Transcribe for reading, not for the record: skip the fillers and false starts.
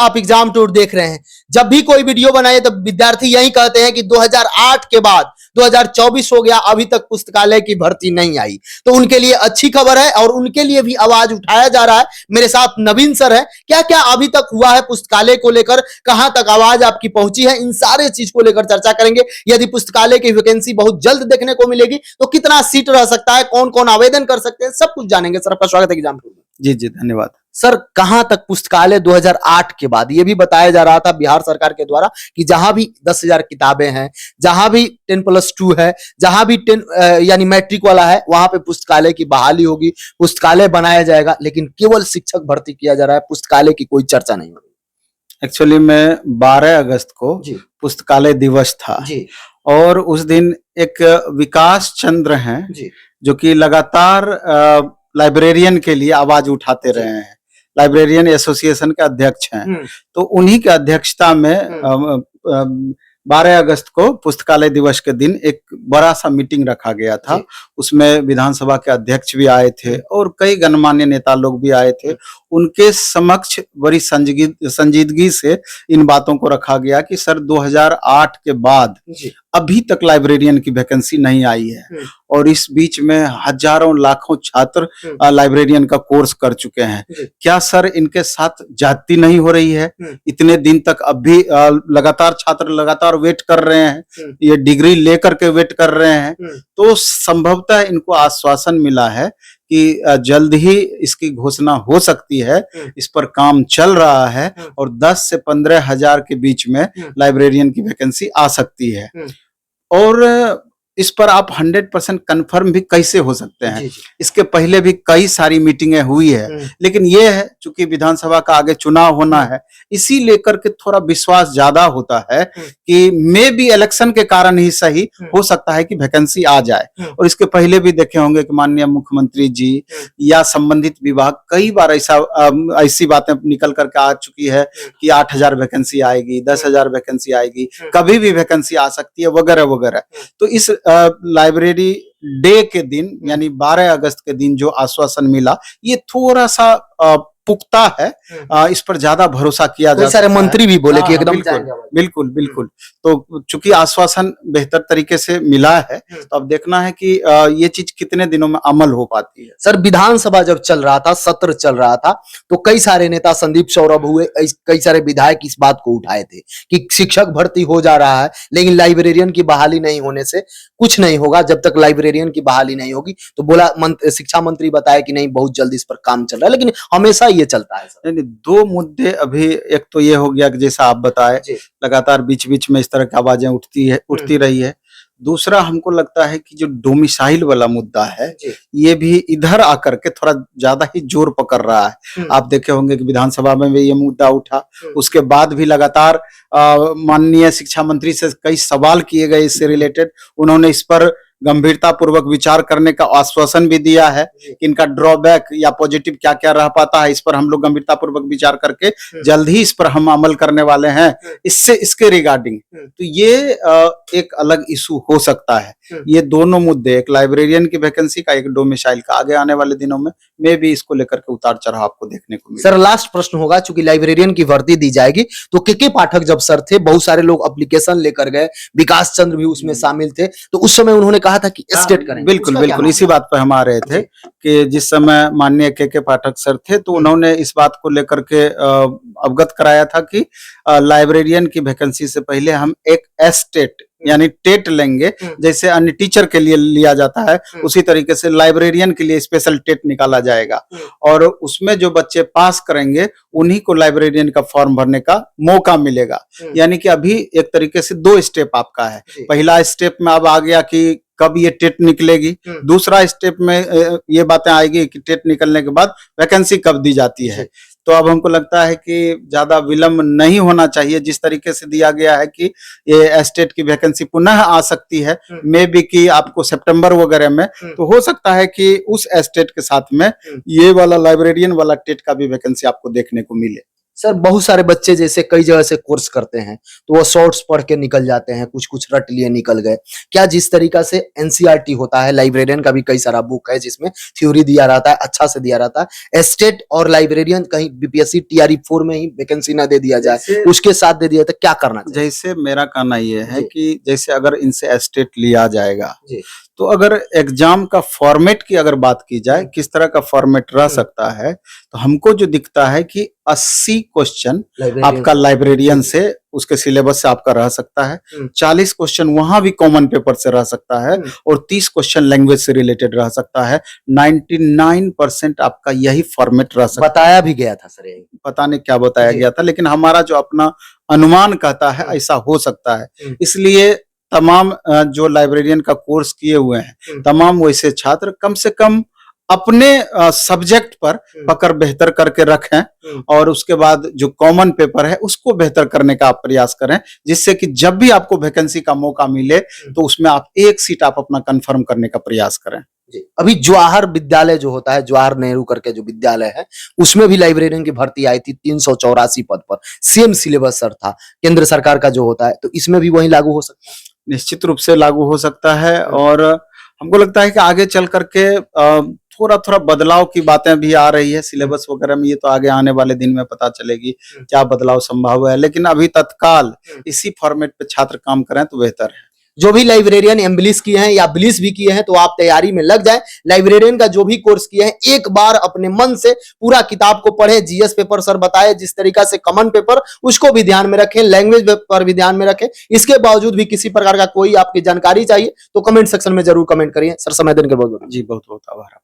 आप exam tour देख रहे हैं, जब भी कोई वीडियो बनाए तो विद्यार्थी यही कहते हैं कि 2008 के बाद 2024 हो गया, अभी तक पुस्तकालय की भर्ती नहीं आई। तो उनके लिए अच्छी खबर है और उनके लिए भी आवाज उठाया जा रहा है। मेरे साथ नवीन सर है, क्या क्या अभी तक हुआ है पुस्तकालय को लेकर, कहां तक आवाज आपकी पहुंची है, इन सारे चीज को लेकर चर्चा करेंगे। यदि पुस्तकालय की वैकेंसी बहुत जल्द देखने को मिलेगी तो कितना सीट रह सकता है, कौन कौन आवेदन कर सकते हैं, सब कुछ जानेंगे। सर आपका स्वागत है एग्जाम टूर में। जी जी धन्यवाद। सर कहां तक पुस्तकालय 2008 के बाद, यह भी बताया जा रहा था बिहार सरकार के द्वारा कि जहां भी 10,000 किताबें हैं, जहां भी 10+2 है, जहां भी 10 यानी मैट्रिक वाला है, वहां पे पुस्तकालय की बहाली होगी, पुस्तकालय बनाया जाएगा, लेकिन केवल शिक्षक भर्ती किया जा रहा है, पुस्तकालय की कोई चर्चा नहीं हो रही। एक्चुअली में 12 अगस्त को पुस्तकालय दिवस था जी। और उस दिन एक विकास चंद्र हैं जो कि लगातार लाइब्रेरियन के लिए आवाज उठाते रहे हैं, लाइब्रेरियन एसोसिएशन के अध्यक्ष हैं। तो उन्हीं के अध्यक्षता में 12 अगस्त को पुस्तकालय दिवस के दिन एक बड़ा सा मीटिंग रखा गया था। उसमें विधानसभा के अध्यक्ष भी आए थे और कई गणमान्य नेता लोग भी आए थे। उनके समक्ष बड़ी संजीदगी से इन बातों को रखा गया कि सर 2008 के बाद अभी तक लाइब्रेरियन की वैकेंसी नहीं आई है और इस बीच में हजारों लाखों छात्र लाइब्रेरियन का कोर्स कर चुके हैं। क्या सर इनके साथ जाति नहीं हो रही है? इतने दिन तक अब भी लगातार छात्र लगातार वेट कर रहे हैं, ये डिग्री लेकर के वेट कर रहे हैं। तो संभवतः इनको आश्वासन मिला है कि जल्द ही इसकी घोषणा हो सकती है, इस पर काम चल रहा है और 10 से 15 हजार के बीच में लाइब्रेरियन की वैकेंसी आ सकती है। और इस पर आप 100% कंफर्म भी कैसे हो सकते हैं? इसके पहले भी कई सारी मीटिंगें हुई है, लेकिन ये है चूंकि विधानसभा का आगे चुनाव होना है, इसी लेकर के थोड़ा विश्वास ज्यादा होता है कि मे भी इलेक्शन के कारण ही सही हो सकता है कि वैकेंसी आ जाए। और इसके पहले भी देखे होंगे कि माननीय मुख्यमंत्री जी या संबंधित विभाग कई बार ऐसी बातें निकल करके आ चुकी है कि 8,000 वैकेंसी आएगी, 10,000 वैकेंसी आएगी, कभी भी वैकेंसी आ सकती है वगैरह वगैरह। तो इस लाइब्रेरी डे के दिन यानी 12 अगस्त के दिन जो आश्वासन मिला, ये थोड़ा सा पुख्ता है, इस पर ज्यादा भरोसा किया जा सकता है। सारे मंत्री भी बोले कि एकदम बिल्कुल बिल्कुल। तो चूंकि आश्वासन बेहतर तरीके से मिला है, तो अब देखना है कि ये चीज कितने दिनों में अमल हो पाती है। सर विधानसभा जब चल रहा था, सत्र चल रहा था, तो कई सारे नेता संदीप सौरभ हुए, कई सारे विधायक इस बात को उठाए थे कि शिक्षक भर्ती हो जा रहा है लेकिन लाइब्रेरियन की बहाली नहीं होने से कुछ नहीं होगा। जब तक लाइब्रेरियन की बहाली नहीं होगी तो बोला शिक्षा मंत्री बताया कि नहीं बहुत जल्दी इस पर काम चल रहा है, लेकिन हमेशा ये चलता है। सर दो मुद्दे अभी, एक तो ये हो गया कि जैसा आप बताए लगातार बीच बीच में इस तरह की आवाजें उठती रही है। दूसरा हमको लगता है कि जो डोमिसाइल वाला मुद्दा है ये भी इधर आकर के थोड़ा ज्यादा ही जोर पकड़ रहा है। आप देखे होंगे कि विधानसभा में भी ये मुद्दा उठा, उसके बाद भी लगातार माननीय शिक्षा मंत्री से कई सवाल किए गए इससे रिलेटेड। उन्होंने इस पर गंभीरता पूर्वक विचार करने का आश्वासन भी दिया है कि इनका ड्रॉबैक या पॉजिटिव क्या क्या रह पाता है, इस पर हम लोग गंभीरता पूर्वक विचार करके जल्द ही इस पर हम अमल करने वाले हैं। इसके रिगार्डिंग तो ये एक अलग इशू हो सकता है। ये दोनों मुद्दे, एक लाइब्रेरियन की वैकेंसी का, एक डोमिसाइल का, आगे आने वाले दिनों में भी इसको लेकर के उतार चढ़ाव आपको देखने को मिलेगा। सर लास्ट प्रश्न होगा, चूंकि लाइब्रेरियन की भर्ती दी जाएगी तो के पाठक जब सर थे, बहुत सारे लोग एप्लीकेशन लेकर गए, विकास चंद्र भी उसमें शामिल थे, तो उस समय उन्होंने कहा था कि स्टेट करेंगे। बिल्कुल बिल्कुल, इसी बात पर हम आ रहे थे कि जिस समय माननीय के पाठक सर थे तो उन्होंने इस बात को लेकर के अवगत कराया था कि लाइब्रेरियन की वैकेंसी से पहले हम एक एस्टेट यानी टेट लेंगे, जैसे अन्य टीचर के लिए लिया जाता है उसी तरीके से लाइब्रेरियन के लिए स्पेशल टेट निकाला जाएगा और उसमें जो बच्चे पास करेंगे उन्हीं को लाइब्रेरियन का फॉर्म भरने का मौका मिलेगा। यानी कि अभी एक तरीके से 2 स्टेप आपका है। पहला स्टेप में अब आ गया कि कब ये टेट निकलेगी, दूसरा स्टेप में ये बातें आएगी कि टेट निकलने के बाद वैकेंसी कब दी जाती है। तो अब हमको लगता है कि ज्यादा विलंब नहीं होना चाहिए। जिस तरीके से दिया गया है कि ये एस्टेट की वैकेंसी पुनः आ सकती है, मे बी कि आपको सितंबर वगैरह में, तो हो सकता है कि उस एस्टेट के साथ में ये वाला लाइब्रेरियन वाला टेट का भी वैकेंसी आपको देखने को मिले। सर बहुत सारे बच्चे जैसे कई जगह से कोर्स करते हैं तो वो शॉर्ट्स पढ़ के निकल जाते हैं, कुछ कुछ रट लिए निकल गए। क्या जिस तरीका से एनसीईआरटी होता है, लाइब्रेरियन का भी कई सारा बुक है जिसमें थ्योरी दिया रहता है, अच्छा से दिया रहता है, स्टेट और लाइब्रेरियन कहीं बीपीएससी टीआरई 4 में ही वैकेंसी ना दे दिया जाए, उसके साथ दे दिया तो क्या करना चाहिए? जैसे मेरा कहना यह है कि जैसे अगर इनसे स्टेट लिया जाएगा तो अगर एग्जाम का फॉर्मेट की अगर बात की जाए किस तरह का फॉर्मेट रह सकता है, तो हमको जो दिखता है कि 80 क्वेश्चन आपका लाइब्रेरियन से उसके सिलेबस से आपका रह सकता है, 40 क्वेश्चन वहां भी कॉमन पेपर से रह सकता है और 30 क्वेश्चन लैंग्वेज से रिलेटेड रह सकता है। 99% आपका यही फॉर्मेट रह सकता है। बताया भी गया था सर, यही पता नहीं क्या बताया गया था, लेकिन हमारा जो अपना अनुमान कहता है ऐसा हो सकता है। इसलिए तमाम जो लाइब्रेरियन का कोर्स किए हुए हैं तमाम वैसे छात्र कम से कम अपने सब्जेक्ट पर पकड़ बेहतर करके रखें और उसके बाद जो कॉमन पेपर है उसको बेहतर करने का आप प्रयास करें, जिससे कि जब भी आपको वैकेंसी का मौका मिले तो उसमें आप एक सीट आप अपना कंफर्म करने का प्रयास करें। अभी जवाहर विद्यालय जो होता है, जवाहर नेहरू करके जो विद्यालय है, उसमें भी लाइब्रेरियन की भर्ती आई थी 384 पद पर, सेम सिलेबस सर था केंद्र सरकार का जो होता है, तो इसमें भी वही लागू हो सकता है? निश्चित रूप से लागू हो सकता है और हमको लगता है कि आगे चल करके थोड़ा थोड़ा बदलाव की बातें भी आ रही है सिलेबस वगैरह में। ये तो आगे आने वाले दिन में पता चलेगी क्या बदलाव संभव है, लेकिन अभी तत्काल इसी फॉर्मेट पे छात्र काम करें तो बेहतर है। जो भी लाइब्रेरियन एम्बिलिश किए हैं या बिलिश भी किए हैं तो आप तैयारी में लग जाएं। लाइब्रेरियन का जो भी कोर्स किए हैं एक बार अपने मन से पूरा किताब को पढ़ें। जीएस पेपर सर बताए जिस तरीका से, कॉमन पेपर उसको भी ध्यान में रखें, लैंग्वेज पेपर भी ध्यान में रखें। इसके बावजूद भी किसी प्रकार का कोई आपकी जानकारी चाहिए तो कमेंट सेक्शन में जरूर कमेंट करिए। सर समय देने के बहुत जी बहुत बहुत आभार।